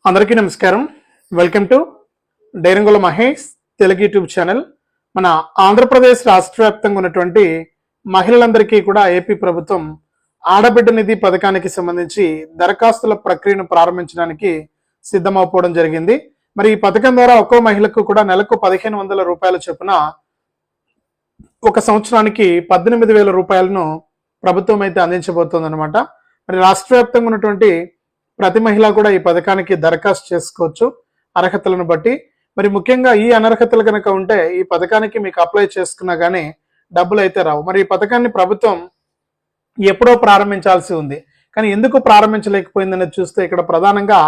అందరికీ నమస్కారం. Welcome to డైరంగుల మహేష్ తెలుగు యూట్యూబ్ ఛానల్. మన ఆంధ్రప్రదేశ్ రాష్ట్ర వ్యాప్తంగా ఉన్నటువంటి మహిళలందరికీ కూడా ఏపీ ప్రభుత్వం ఆడబిడ్డ నిధి పథకానికి సంబంధించి దరఖాస్తుల ప్రక్రియను ప్రారంభించడానికి సిద్ధమవుకోవడం జరిగింది. మరి ఈ పథకం ద్వారా ఒక్కో మహిళకు కూడా నెలకు 1500 రూపాయల చొప్పున ఒక సంవత్సరానికి 18,000 రూపాయలను ప్రభుత్వం అయితే అందించబోతోంది అనమాట. మరి రాష్ట్ర వ్యాప్తంగా ఉన్నటువంటి ప్రతి మహిళ కూడా ఈ పథకానికి దరఖాస్తు చేసుకోవచ్చు అర్హతలను బట్టి. మరి ముఖ్యంగా ఈ అనర్హతలు కనుక ఉంటే ఈ పథకానికి మీకు అప్లై చేసుకున్నా కానీ డబ్బులు అయితే రావు. మరి ఈ పథకాన్ని ప్రభుత్వం ఎప్పుడో ప్రారంభించాల్సి ఉంది, కానీ ఎందుకు ప్రారంభించలేకపోయిందనేది చూస్తే ఇక్కడ ప్రధానంగా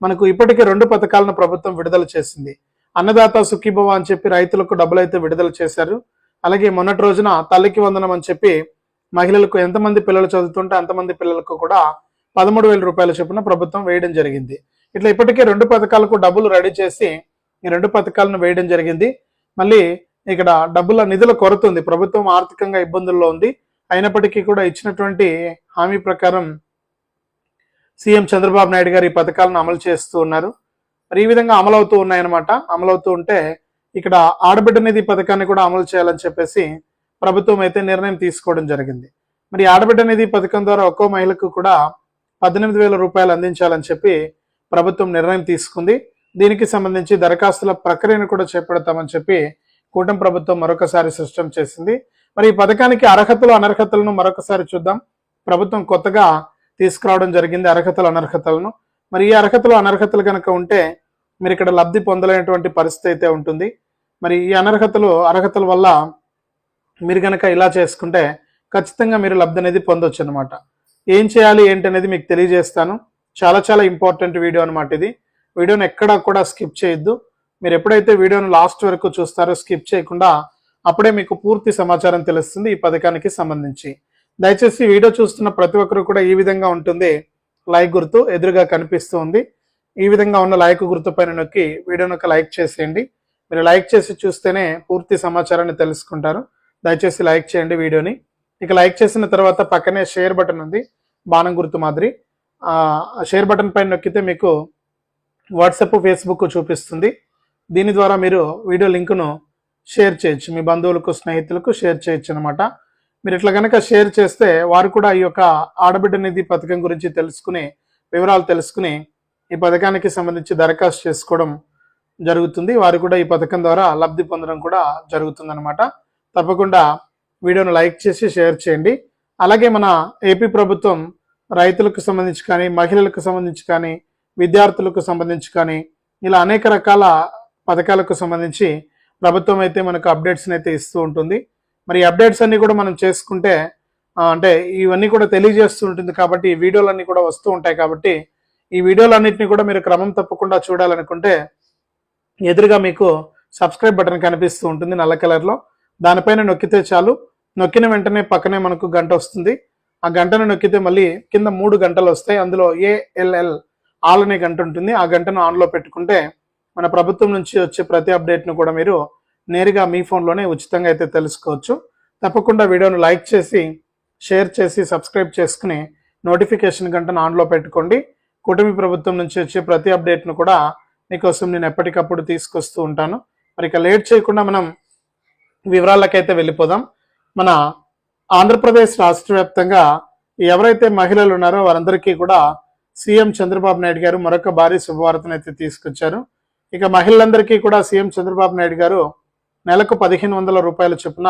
మనకు ఇప్పటికే 2 పథకాలను ప్రభుత్వం విడుదల చేసింది. అన్నదాత సుఖీభవ అని చెప్పి రైతులకు డబ్బులు అయితే విడుదల చేశారు. అలాగే మొన్నటి రోజున తల్లికి వందనం అని చెప్పి మహిళలకు ఎంతమంది పిల్లలు చదువుతుంటే అంతమంది పిల్లలకు కూడా 13,000 రూపాయల చొప్పున ప్రభుత్వం వేయడం జరిగింది. ఇట్లా ఇప్పటికే 2 పథకాలకు డబ్బులు రెడీ చేసి ఈ 2 పథకాలను వేయడం జరిగింది. మళ్ళీ ఇక్కడ డబ్బుల నిధుల కొరత ఉంది, ప్రభుత్వం ఆర్థికంగా ఇబ్బందుల్లో ఉంది. అయినప్పటికీ కూడా ఇచ్చినటువంటి హామీ ప్రకారం సీఎం చంద్రబాబు నాయుడు గారు ఈ పథకాలను అమలు చేస్తూ ఉన్నారు. మరి ఈ విధంగా అమలవుతూ ఉన్నాయన్నమాట. అమలవుతూ ఉంటే ఇక్కడ ఆడబిడ్డ నిధి పథకాన్ని కూడా అమలు చేయాలని చెప్పేసి ప్రభుత్వం అయితే నిర్ణయం తీసుకోవడం జరిగింది. మరి ఆడబిడ్డ నిధి పథకం ద్వారా ఒక్కో మహిళకు కూడా 18,000 రూపాయలు అందించాలని చెప్పి ప్రభుత్వం నిర్ణయం తీసుకుంది. దీనికి సంబంధించి దరఖాస్తుల ప్రక్రియను కూడా చేపడతామని చెప్పి కూటమి ప్రభుత్వం మరొకసారి స్పష్టం చేసింది. మరి ఈ పథకానికి అర్హతలు అనర్హతలను మరొకసారి చూద్దాం. ప్రభుత్వం కొత్తగా తీసుకురావడం జరిగింది అర్హతలు అనర్హతలను. మరి ఈ అర్హతలు అనర్హతలు కనుక ఉంటే మీరు ఇక్కడ లబ్ధి పొందలేనటువంటి పరిస్థితి అయితే ఉంటుంది. మరి ఈ అర్హతల వల్ల మీరు కనుక ఇలా చేసుకుంటే ఖచ్చితంగా మీరు లబ్ధి అనేది పొందొచ్చు అనమాట. ఏం చేయాలి ఏంటి అనేది మీకు తెలియజేస్తాను. చాలా ఇంపార్టెంట్ వీడియో అనమాట ఇది. వీడియోని ఎక్కడా కూడా స్కిప్ చేయొద్దు. మీరు ఎప్పుడైతే వీడియోను లాస్ట్ వరకు చూస్తారో స్కిప్ చేయకుండా అప్పుడే మీకు పూర్తి సమాచారం తెలుస్తుంది ఈ పథకానికి సంబంధించి. దయచేసి వీడియో చూస్తున్న ప్రతి ఒక్కరు కూడా ఈ విధంగా ఉంటుంది, లైక్ గుర్తు ఎదురుగా కనిపిస్తూ ఉంది. ఈ విధంగా ఉన్న లైక్ గుర్తు పైన నొక్కి వీడియోను ఒక లైక్ చేసేయండి. మీరు లైక్ చేసి చూస్తేనే పూర్తి సమాచారాన్ని తెలుసుకుంటారు. దయచేసి లైక్ చేయండి వీడియోని. ఇక లైక్ చేసిన తర్వాత పక్కనే షేర్ బటన్ ఉంది, బాణం గుర్తు మాదిరి. షేర్ బటన్ పైన నొక్కితే మీకు వాట్సాప్ ఫేస్బుక్ చూపిస్తుంది. దీని ద్వారా మీరు వీడియో లింకును షేర్ చేయొచ్చు, మీ బంధువులకు స్నేహితులకు షేర్ చేయొచ్చు అనమాట. మీరు ఇట్లా కనుక షేర్ చేస్తే వారు కూడా ఈ యొక్క ఆడబిడ్డ నిధి పథకం గురించి తెలుసుకుని వివరాలు తెలుసుకుని ఈ పథకానికి సంబంధించి దరఖాస్తు చేసుకోవడం జరుగుతుంది. వారు కూడా ఈ పథకం ద్వారా లబ్ధి పొందడం కూడా జరుగుతుంది అనమాట. తప్పకుండా వీడియోను లైక్ చేసి షేర్ చేయండి. అలాగే మన ఏపీ ప్రభుత్వం రైతులకు సంబంధించి కానీ, మహిళలకు సంబంధించి కానీ, విద్యార్థులకు సంబంధించి కానీ ఇలా అనేక రకాల పథకాలకు సంబంధించి ప్రభుత్వం అయితే మనకు అప్డేట్స్ని అయితే ఇస్తూ ఉంటుంది. మరి ఈ అప్డేట్స్ అన్ని కూడా మనం చేసుకుంటే అంటే ఇవన్నీ కూడా తెలియజేస్తూ ఉంటుంది కాబట్టి ఈ వీడియోలన్నీ కూడా వస్తూ ఉంటాయి. కాబట్టి ఈ వీడియోలన్నింటినీ కూడా మీరు క్రమం తప్పకుండా చూడాలనుకుంటే ఎదురుగా మీకు సబ్స్క్రైబ్ బటన్ కనిపిస్తూ ఉంటుంది నల్ల కలర్లో. దానిపైన నొక్కితే చాలు. నొక్కిన వెంటనే పక్కనే మనకు గంట వస్తుంది. ఆ గంటను నొక్కితే మళ్ళీ కింద 3 గంటలు వస్తాయి. అందులో ALL ఆల్ అనే గంట ఉంటుంది. ఆ గంటను ఆన్లో పెట్టుకుంటే మన ప్రభుత్వం నుంచి వచ్చే ప్రతి అప్డేట్ను కూడా మీరు నేరుగా మీ ఫోన్లోనే ఉచితంగా అయితే తెలుసుకోవచ్చు. తప్పకుండా వీడియోను లైక్ చేసి షేర్ చేసి సబ్స్క్రైబ్ చేసుకుని నోటిఫికేషన్ గంటను ఆన్లో పెట్టుకోండి. కూటమి ప్రభుత్వం నుంచి వచ్చే ప్రతి అప్డేట్ను కూడా మీకోసం నేను ఎప్పటికప్పుడు తీసుకొస్తూ ఉంటాను. మరి ఇక లేట్ చేయకుండా మనం వివరాలకైతే వెళ్ళిపోదాం. మన ఆంధ్రప్రదేశ్ రాష్ట్ర వ్యాప్తంగా ఎవరైతే మహిళలు ఉన్నారో వారందరికీ కూడా సీఎం చంద్రబాబు నాయుడు గారు మరొక భారీ శుభవార్తను అయితే తీసుకొచ్చారు. ఇక మహిళలందరికీ కూడా సీఎం చంద్రబాబు నాయుడు గారు నెలకు 1500 రూపాయల చొప్పున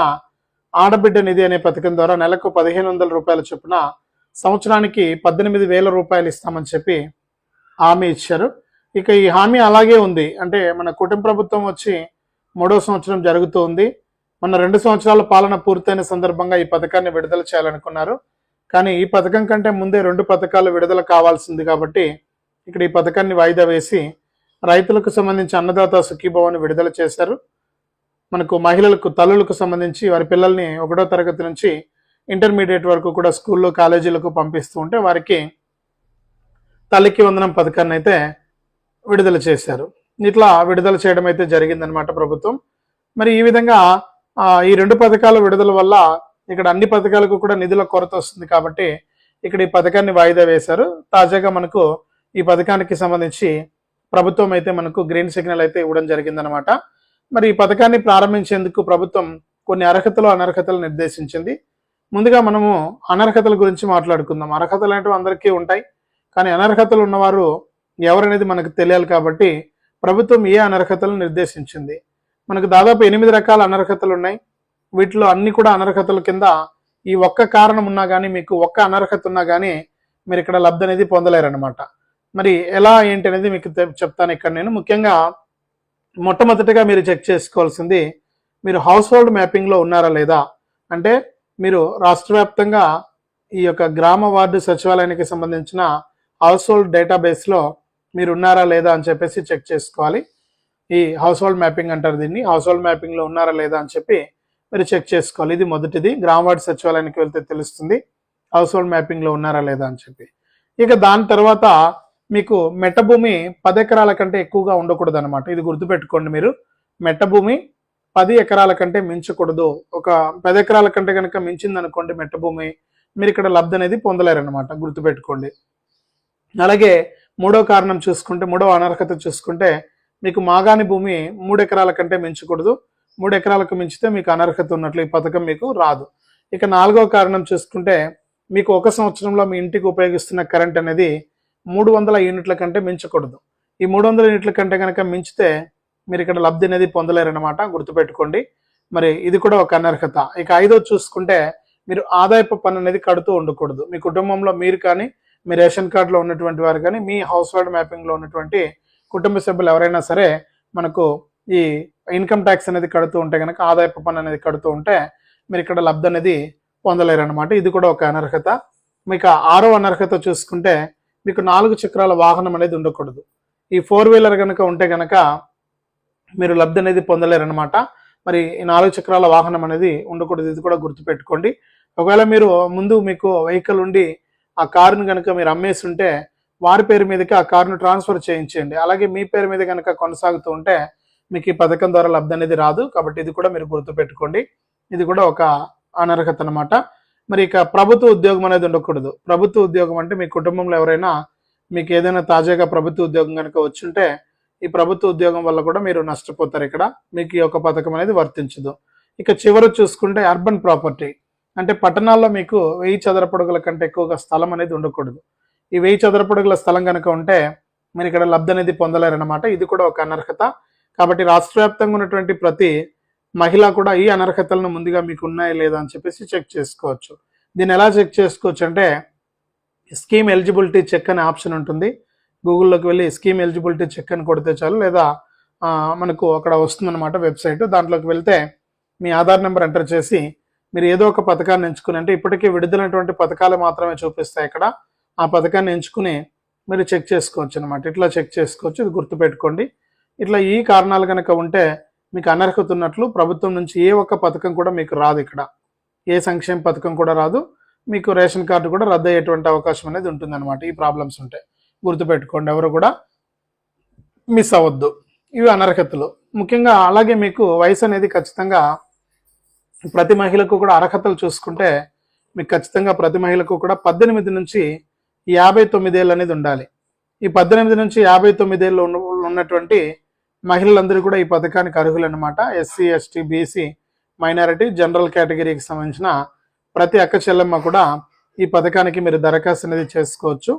ఆడబిడ్డ నిధి అనే పథకం ద్వారా నెలకు 1500 రూపాయల చొప్పున సంవత్సరానికి 18,000 రూపాయలు ఇస్తామని చెప్పి హామీ ఇచ్చారు. ఇక ఈ హామీ అలాగే ఉంది. అంటే మన కుటుంబ ప్రభుత్వం వచ్చి 3వ సంవత్సరం జరుగుతూ ఉంది. మన 2 సంవత్సరాల పాలన పూర్తయిన సందర్భంగా ఈ పథకాన్ని విడుదల చేయాలనుకున్నారు. కానీ ఈ పథకం కంటే ముందే 2 పథకాలు విడుదల కావాల్సింది కాబట్టి ఇక్కడ ఈ పథకాన్ని వాయిదా వేసి రైతులకు సంబంధించి అన్నదాత సుఖీభవన్ విడుదల చేశారు. మనకు మహిళలకు తల్లులకు సంబంధించి వారి పిల్లల్ని 1వ తరగతి నుంచి ఇంటర్మీడియట్ వరకు కూడా స్కూల్లో కాలేజీలకు పంపిస్తూ ఉంటే వారికి తల్లికి వందనం పథకాన్ని అయితే విడుదల చేశారు. ఇట్లా విడుదల చేయడం అయితే జరిగిందనమాట ప్రభుత్వం. మరి ఈ విధంగా ఈ 2 పథకాల విడుదల వల్ల ఇక్కడ అన్ని పథకాలకు కూడా నిధుల కొరత వస్తుంది కాబట్టి ఇక్కడ ఈ పథకాన్ని వాయిదా వేశారు. తాజాగా మనకు ఈ పథకానికి సంబంధించి ప్రభుత్వం అయితే మనకు గ్రీన్ సిగ్నల్ అయితే ఇవ్వడం జరిగిందనమాట. మరి ఈ పథకాన్ని ప్రారంభించేందుకు ప్రభుత్వం కొన్ని అర్హతలు అనర్హతలు నిర్దేశించింది. ముందుగా మనము అనర్హతల గురించి మాట్లాడుకుందాం. అర్హతలు అనేవి అందరికీ ఉంటాయి, కానీ అనర్హతలు ఉన్నవారు ఎవరనేది మనకు తెలియాలి. కాబట్టి ప్రభుత్వం ఏ అనర్హతలు నిర్దేశించింది, మనకు దాదాపు 8 రకాల అనర్హతలు ఉన్నాయి. వీటిలో అన్ని కూడా అనర్హతల కింద ఈ ఒక్క కారణం ఉన్నా కానీ, మీకు ఒక్క అనర్హత ఉన్నా కానీ మీరు ఇక్కడ లబ్ధి అనేది పొందలేరనమాట. మరి ఎలా ఏంటి అనేది మీకు చెప్తాను ఇక్కడ నేను. ముఖ్యంగా మొట్టమొదటిగా మీరు చెక్ చేసుకోవాల్సింది, మీరు హౌస్ హోల్డ్ మ్యాపింగ్లో ఉన్నారా లేదా. అంటే మీరు రాష్ట్ర వ్యాప్తంగా ఈ యొక్క గ్రామ వార్డు సచివాలయానికి సంబంధించిన హౌస్ హోల్డ్ డేటాబేస్లో మీరు ఉన్నారా లేదా అని చెప్పేసి చెక్ చేసుకోవాలి. ఈ హౌస్ హోల్డ్ మ్యాపింగ్ అంటారు దీన్ని. హౌస్ హోల్డ్ మ్యాపింగ్లో ఉన్నారా లేదా అని చెప్పి మీరు చెక్ చేసుకోవాలి. ఇది మొదటిది. గ్రామ వార్డు సచివాలయానికి వెళ్తే తెలుస్తుంది హౌస్ హోల్డ్ మ్యాపింగ్లో ఉన్నారా లేదా అని చెప్పి. ఇక దాని తర్వాత మీకు మెట్ట భూమి 10 ఎకరాల కంటే ఎక్కువగా ఉండకూడదు అనమాట. ఇది గుర్తుపెట్టుకోండి మీరు. మెట్ట భూమి 10 ఎకరాల కంటే మించకూడదు. ఒక 10 ఎకరాల కంటే కనుక మించింది అనుకోండి మెట్ట భూమి, మీరు ఇక్కడ లబ్ధి అనేది పొందలేరనమాట, గుర్తుపెట్టుకోండి. అలాగే మూడో కారణం చూసుకుంటే, మూడో అనర్హత చూసుకుంటే, మీకు మాగాణి భూమి 3 ఎకరాల కంటే మించకూడదు. 3 ఎకరాలకు మించితే మీకు అనర్హత ఉన్నట్లు, ఈ పథకం మీకు రాదు. ఇక 4వ కారణం చూసుకుంటే, మీకు 1 సంవత్సరంలో మీ ఇంటికి ఉపయోగిస్తున్న కరెంట్ అనేది 300 యూనిట్ల కంటే మించకూడదు. ఈ 300 యూనిట్ల కంటే కనుక మించితే మీరు ఇక్కడ లబ్ధి అనేది పొందలేరనమాట, గుర్తుపెట్టుకోండి. మరి ఇది కూడా ఒక అనర్హత. ఇక 5వ చూసుకుంటే, మీరు ఆదాయపు పన్ను అనేది కడుతూ ఉండకూడదు. మీ కుటుంబంలో మీరు కానీ, మీ రేషన్ కార్డులో ఉన్నటువంటి వారు కానీ, మీ హౌస్ హోల్డ్ మ్యాపింగ్లో ఉన్నటువంటి కుటుంబ సభ్యులు ఎవరైనా సరే మనకు ఈ ఇన్కమ్ ట్యాక్స్ అనేది కడుతూ ఉంటే కనుక, ఆదాయపు పన్ను అనేది కడుతూ ఉంటే మీరు ఇక్కడ లబ్ధి అనేది పొందలేరనమాట. ఇది కూడా ఒక అనర్హత. మీకు 6వ అనర్హత చూసుకుంటే, మీకు 4 చక్రాల వాహనం అనేది ఉండకూడదు. ఈ 4 వీలర్ కనుక ఉంటే కనుక మీరు లబ్ధి అనేది పొందలేరనమాట. మరి ఈ 4 చక్రాల వాహనం అనేది ఉండకూడదు, ఇది కూడా గుర్తుపెట్టుకోండి. ఒకవేళ మీరు ముందు మీకు వెహికల్ ఉండి ఆ కారును కనుక మీరు అమ్మేసి ఉంటే, వారి పేరు మీదకి ఆ కారును ట్రాన్స్ఫర్ చేయించండి. అలాగే మీ పేరు మీద కనుక కొనసాగుతూ ఉంటే మీకు ఈ పథకం ద్వారా లబ్ధి అనేది రాదు. కాబట్టి ఇది కూడా మీరు గుర్తుపెట్టుకోండి. ఇది కూడా ఒక అనర్హత అనమాట. మరి ఇక ప్రభుత్వ ఉద్యోగం అనేది ఉండకూడదు. ప్రభుత్వ ఉద్యోగం అంటే మీ కుటుంబంలో ఎవరైనా మీకు ఏదైనా తాజాగా ప్రభుత్వ ఉద్యోగం కనుక వచ్చుంటే, ఈ ప్రభుత్వ ఉద్యోగం వల్ల కూడా మీరు నష్టపోతారు. ఇక్కడ మీకు ఈ యొక్క పథకం అనేది వర్తించదు. ఇక చివరి చూసుకుంటే అర్బన్ ప్రాపర్టీ, అంటే పట్టణాల్లో మీకు 1000 చదరపడుగుల కంటే ఎక్కువగా స్థలం అనేది ఉండకూడదు. ఈ 1000 చదరపడుగుల స్థలం కనుక ఉంటే మీరు ఇక్కడ లబ్ధి అనేది పొందలేరనమాట. ఇది కూడా ఒక అనర్హత. కాబట్టి రాష్ట్ర వ్యాప్తంగా ఉన్నటువంటి ప్రతి మహిళ కూడా ఈ అనర్హతలను ముందుగా మీకు ఉన్నాయా లేదా అని చెప్పేసి చెక్ చేసుకోవచ్చు. దీన్ని ఎలా చెక్ చేసుకోవచ్చు అంటే, స్కీమ్ ఎలిజిబిలిటీ చెక్ అనే ఆప్షన్ ఉంటుంది. గూగుల్లోకి వెళ్ళి స్కీమ్ ఎలిజిబిలిటీ చెక్ అని కొడితే చాలు, లేదా మనకు అక్కడ వస్తుందన్నమాట వెబ్సైట్. దాంట్లోకి వెళ్తే మీ ఆధార్ నెంబర్ ఎంటర్ చేసి మీరు ఏదో ఒక పథకాన్ని ఎంచుకుని, అంటే ఇప్పటికీ విడుదలైనటువంటి పథకాలు మాత్రమే చూపిస్తాయి ఇక్కడ, ఆ పథకాన్ని ఎంచుకుని మీరు చెక్ చేసుకోవచ్చు అనమాట. ఇట్లా చెక్ చేసుకోవచ్చు, ఇది గుర్తుపెట్టుకోండి. ఇట్లా ఈ కారణాలు కనుక ఉంటే మీకు అనర్హత ఉన్నట్లు. ప్రభుత్వం నుంచి ఏ ఒక్క పథకం కూడా మీకు రాదు. ఇక్కడ ఏ సంక్షేమ పథకం కూడా రాదు. మీకు రేషన్ కార్డు కూడా రద్దు అయ్యేటువంటి అవకాశం అనేది ఉంటుంది అనమాట. ఈ ప్రాబ్లమ్స్ ఉంటాయి, గుర్తుపెట్టుకోండి, ఎవరు కూడా మిస్ అవ్వద్దు. ఇవి అనర్హతలు ముఖ్యంగా. అలాగే మీకు వయసు అనేది ఖచ్చితంగా ప్రతి మహిళకు కూడా అర్హతలు చూసుకుంటే, మీకు ఖచ్చితంగా ప్రతి మహిళకు కూడా 18 నుంచి 59 ఏళ్ళు అనేది ఉండాలి. ఈ 18 నుంచి 59 ఏళ్ళు ఉన్నటువంటి మహిళలందరూ కూడా ఈ పథకానికి అర్హులు అనమాట. SC, ST, BC, minority, general కేటగిరీకి సంబంధించిన ప్రతి అక్క చెల్లెమ్మ కూడా ఈ పథకానికి మీరు దరఖాస్తు అనేది చేసుకోవచ్చు.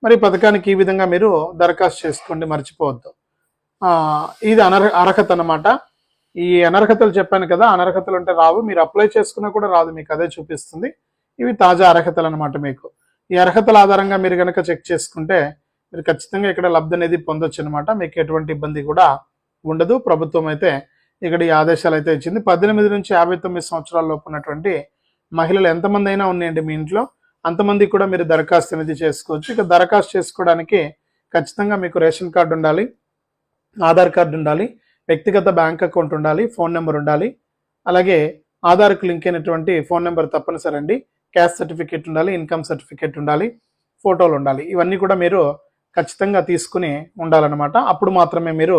మరి పథకానికి ఈ విధంగా మీరు దరఖాస్తు చేసుకోండి, మర్చిపోవద్దు. ఇది అర్హత అనమాట. ఈ అనర్హతలు చెప్పాను కదా, అనర్హతలు అంటే రావు, మీరు అప్లై చేసుకున్నా కూడా రాదు, మీకు అదే చూపిస్తుంది. ఇవి తాజా అర్హతలు అనమాట. మీకు ఈ అర్హతల ఆధారంగా మీరు కనుక చెక్ చేసుకుంటే మీరు ఖచ్చితంగా ఇక్కడ లబ్ధి అనేది పొందొచ్చు అనమాట. మీకు ఎటువంటి ఇబ్బంది కూడా ఉండదు. ప్రభుత్వం అయితే ఇక్కడ ఈ ఆదేశాలు అయితే ఇచ్చింది. 18 నుంచి 59 సంవత్సరాల లోపు ఉన్నటువంటి మహిళలు ఎంతమంది అయినా ఉన్నాయండి మీ ఇంట్లో, అంతమంది కూడా మీరు దరఖాస్తు అనేది చేసుకోవచ్చు. ఇక దరఖాస్తు చేసుకోవడానికి ఖచ్చితంగా మీకు రేషన్ కార్డు ఉండాలి, ఆధార్ కార్డు ఉండాలి, వ్యక్తిగత బ్యాంక్ అకౌంట్ ఉండాలి, ఫోన్ నెంబర్ ఉండాలి. అలాగే ఆధార్కు లింక్ అయినటువంటి ఫోన్ నెంబర్ తప్పనిసరి అండి. క్యాస్ట్ సర్టిఫికేట్ ఉండాలి, ఇన్కమ్ సర్టిఫికేట్ ఉండాలి, ఫోటోలు ఉండాలి. ఇవన్నీ కూడా మీరు ఖచ్చితంగా తీసుకుని ఉండాలన్నమాట. అప్పుడు మాత్రమే మీరు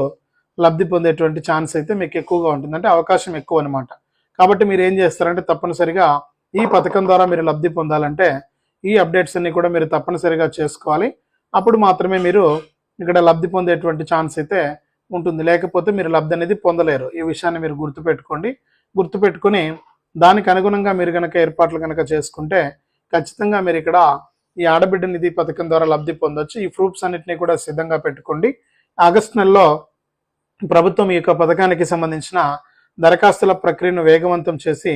లబ్ధి పొందేటువంటి ఛాన్స్ అయితే మీకు ఎక్కువగా ఉంటుంది, అంటే అవకాశం ఎక్కువ అనమాట. కాబట్టి మీరు ఏం చేస్తారంటే, తప్పనిసరిగా ఈ పథకం ద్వారా మీరు లబ్ధి పొందాలంటే ఈ అప్డేట్స్ అన్ని కూడా మీరు తప్పనిసరిగా చేసుకోవాలి. అప్పుడు మాత్రమే మీరు ఇక్కడ లబ్ధి పొందేటువంటి ఛాన్స్ అయితే ఉంటుంది. లేకపోతే మీరు లబ్ధి అనేది పొందలేరు. ఈ విషయాన్ని మీరు గుర్తుపెట్టుకోండి. గుర్తుపెట్టుకుని దానికి అనుగుణంగా మీరు కనుక ఏర్పాట్లు కనుక చేసుకుంటే ఖచ్చితంగా మీరు ఇక్కడ ఈ ఆడబిడ్డ నిధి పథకం ద్వారా లబ్ధి పొందొచ్చు. ఈ ప్రూఫ్స్ అన్నిటినీ కూడా సిద్ధంగా పెట్టుకోండి. ఆగస్టు నెలలో ప్రభుత్వం ఈ యొక్క పథకానికి సంబంధించిన దరఖాస్తుల ప్రక్రియను వేగవంతం చేసి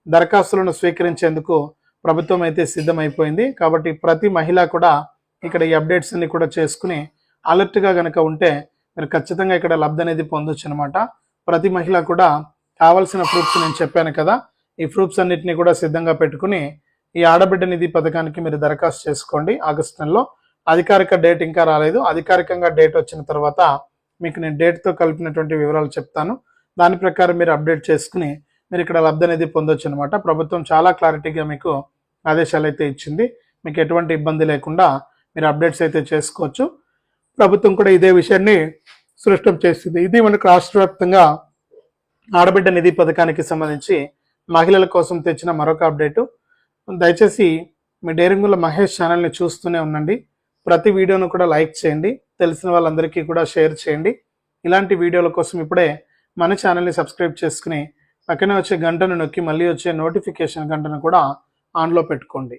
దరఖాస్తులను స్వీకరించేందుకు ప్రభుత్వం అయితే సిద్ధమైపోయింది. కాబట్టి ప్రతి మహిళ కూడా ఇక్కడ ఈ అప్డేట్స్ అన్ని కూడా చేసుకుని అలర్ట్గా కనుక ఉంటే మీరు ఖచ్చితంగా ఇక్కడ లబ్ధి అనేది పొందొచ్చు అనమాట. ప్రతి మహిళ కూడా కావాల్సిన ప్రూఫ్స్ నేను చెప్పాను కదా, ఈ ప్రూఫ్స్ అన్నిటిని కూడా సిద్ధంగా పెట్టుకుని ఈ ఆడబిడ్డ నిధి పథకానికి మీరు దరఖాస్తు చేసుకోండి. ఆగస్టు నెలలో అధికారిక డేట్ ఇంకా రాలేదు. అధికారికంగా డేట్ వచ్చిన తర్వాత మీకు నేను డేట్తో కలిపినటువంటి వివరాలు చెప్తాను. దాని ప్రకారం మీరు అప్డేట్ చేసుకుని మీరు ఇక్కడ లబ్ధి అనేది పొందొచ్చు అనమాట. ప్రభుత్వం చాలా క్లారిటీగా మీకు ఆదేశాలు అయితే ఇచ్చింది. మీకు ఎటువంటి ఇబ్బంది లేకుండా మీరు అప్డేట్స్ అయితే చేసుకోవచ్చు. ప్రభుత్వం కూడా ఇదే విషయాన్ని స్పష్టం చేస్తుంది. ఇది మనకు రాష్ట్ర వ్యాప్తంగా ఆడబిడ్డ నిధి పథకానికి సంబంధించి మహిళల కోసం తెచ్చిన మరొక అప్డేటు. దయచేసి మీ డైరింగుల మహేష్ ఛానల్ని చూస్తూనే ఉండండి. ప్రతి వీడియోను కూడా లైక్ చేయండి, తెలిసిన వాళ్ళందరికీ కూడా షేర్ చేయండి. ఇలాంటి వీడియోల కోసం ఇప్పుడే మన ఛానల్ని సబ్స్క్రైబ్ చేసుకుని పక్కనే వచ్చే గంటను నొక్కి మళ్ళీ వచ్చే నోటిఫికేషన్ గంటను కూడా ఆన్లో పెట్టుకోండి.